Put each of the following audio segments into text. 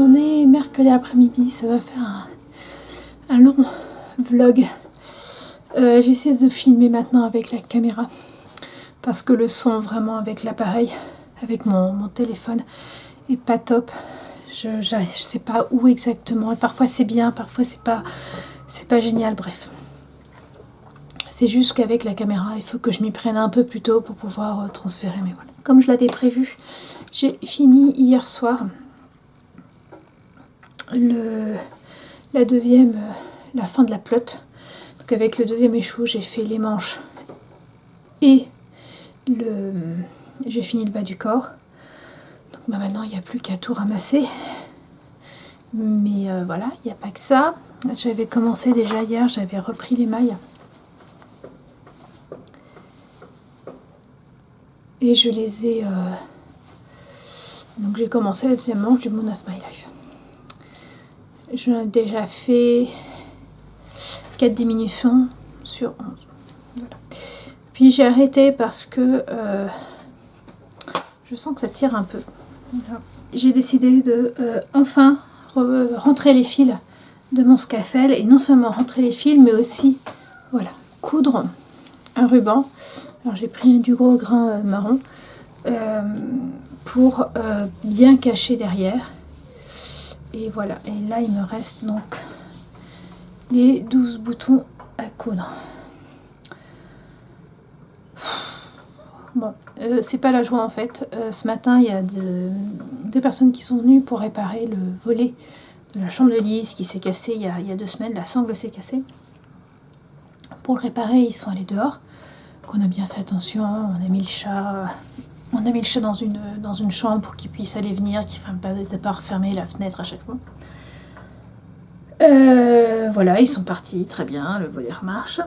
On est mercredi après-midi, ça va faire un long vlog. J'essaie de filmer maintenant avec la caméra parce que le son vraiment avec l'appareil, avec mon téléphone est pas top. Je sais pas où exactement. Parfois c'est bien, parfois c'est pas génial, bref. C'est juste qu'avec la caméra, il faut que je m'y prenne un peu plus tôt pour pouvoir transférer. Mais voilà. Comme je l'avais prévu, j'ai fini hier soir la fin de la pelote. Donc avec le deuxième échoue, j'ai fait les manches et j'ai fini le bas du corps. Donc maintenant, il n'y a plus qu'à tout ramasser. Mais voilà, il n'y a pas que ça. J'avais commencé déjà hier, j'avais repris les mailles. Et je les ai... Donc j'ai commencé la deuxième manche du Moon of My Life. J'en ai déjà fait 4 diminutions sur 11. Voilà. Puis j'ai arrêté parce que je sens que ça tire un peu. Voilà. J'ai décidé de enfin rentrer les fils de mon scafell. Et non seulement rentrer les fils, mais aussi voilà, coudre un ruban. Alors j'ai pris du gros grain marron pour bien cacher derrière. Et voilà, et là il me reste donc les 12 boutons à coudre. Bon, c'est pas la joie en fait. Ce matin il y a deux personnes qui sont venues pour réparer le volet de la chambre de Lise qui s'est cassé il y a 2 semaines, la sangle s'est cassée. Pour le réparer, ils sont allés dehors. On a bien fait attention, on a mis le chat dans une chambre pour qu'il puisse aller venir, qu'il ne fasse pas refermer la fenêtre à chaque fois. Voilà, ils sont partis, très bien, le volet remarche.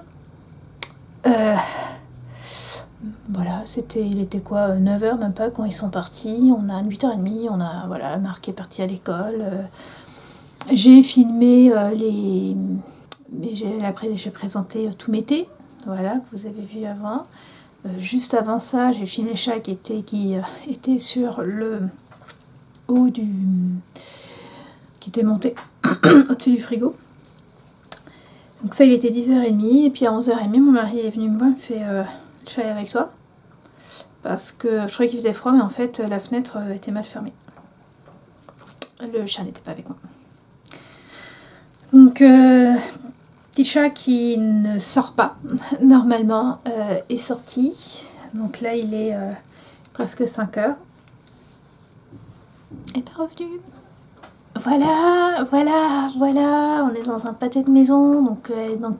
Voilà, il était quoi, 9h même pas quand ils sont partis, on a 8h30, on a, voilà, Marc est parti à l'école. J'ai filmé j'ai présenté tous mes thés, voilà, que vous avez vu avant. Juste avant ça, j'ai filmé le chat qui était sur le haut qui était monté au-dessus du frigo. Donc ça, il était 10h30, et puis à 11h30, mon mari est venu me voir, il me fait le chat est avec toi. Parce que je croyais qu'il faisait froid, mais en fait, la fenêtre était mal fermée. Le chat n'était pas avec moi. Donc, petit chat qui ne sort pas, normalement, est sorti. Donc là, il est presque 5h. Et pas revenu. Voilà, on est dans un pâté de maison, donc dans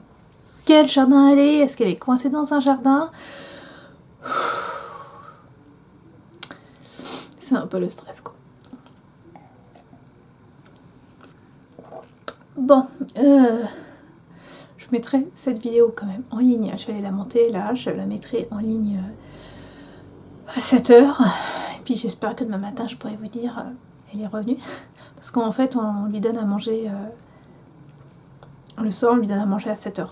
quel jardin elle est? Est-ce qu'elle est coincée dans un jardin? C'est un peu le stress, quoi. Bon, je mettrai cette vidéo quand même en ligne. Je vais aller la monter là, je la mettrai en ligne à 7h. Et puis j'espère que demain matin, je pourrai vous dire elle est revenue. Parce qu'en fait, on lui donne à manger le soir, on lui donne à manger à 7h.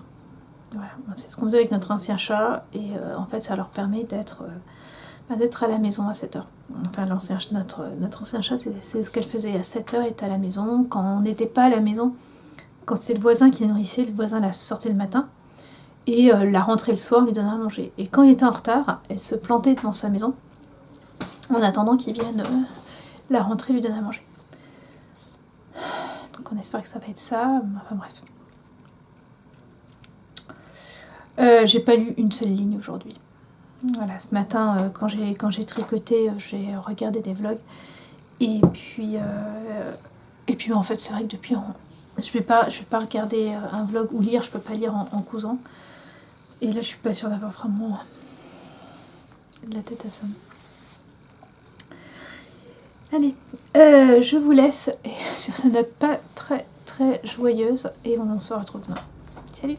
Voilà, c'est ce qu'on faisait avec notre ancien chat. Et en fait, ça leur permet d'être à la maison à 7h. Enfin, notre ancien chat, c'est ce qu'elle faisait à 7h, était à la maison. Quand on n'était pas à la maison, quand c'est le voisin qui la nourrissait, le voisin la sortait le matin. Et la rentrait le soir, lui donnait à manger. Et quand il était en retard, elle se plantait devant sa maison en attendant qu'il vienne la rentrer, lui donner à manger. Donc on espère que ça va être ça. Enfin bref. J'ai pas lu une seule ligne aujourd'hui. Voilà, ce matin, quand j'ai tricoté, j'ai regardé des vlogs. Et puis en fait, c'est vrai que depuis, je vais pas regarder un vlog ou lire, je peux pas lire en cousant. Et là, je suis pas sûre d'avoir vraiment la tête à ça. Allez, je vous laisse sur cette note pas très très joyeuse et on se retrouve demain. Salut!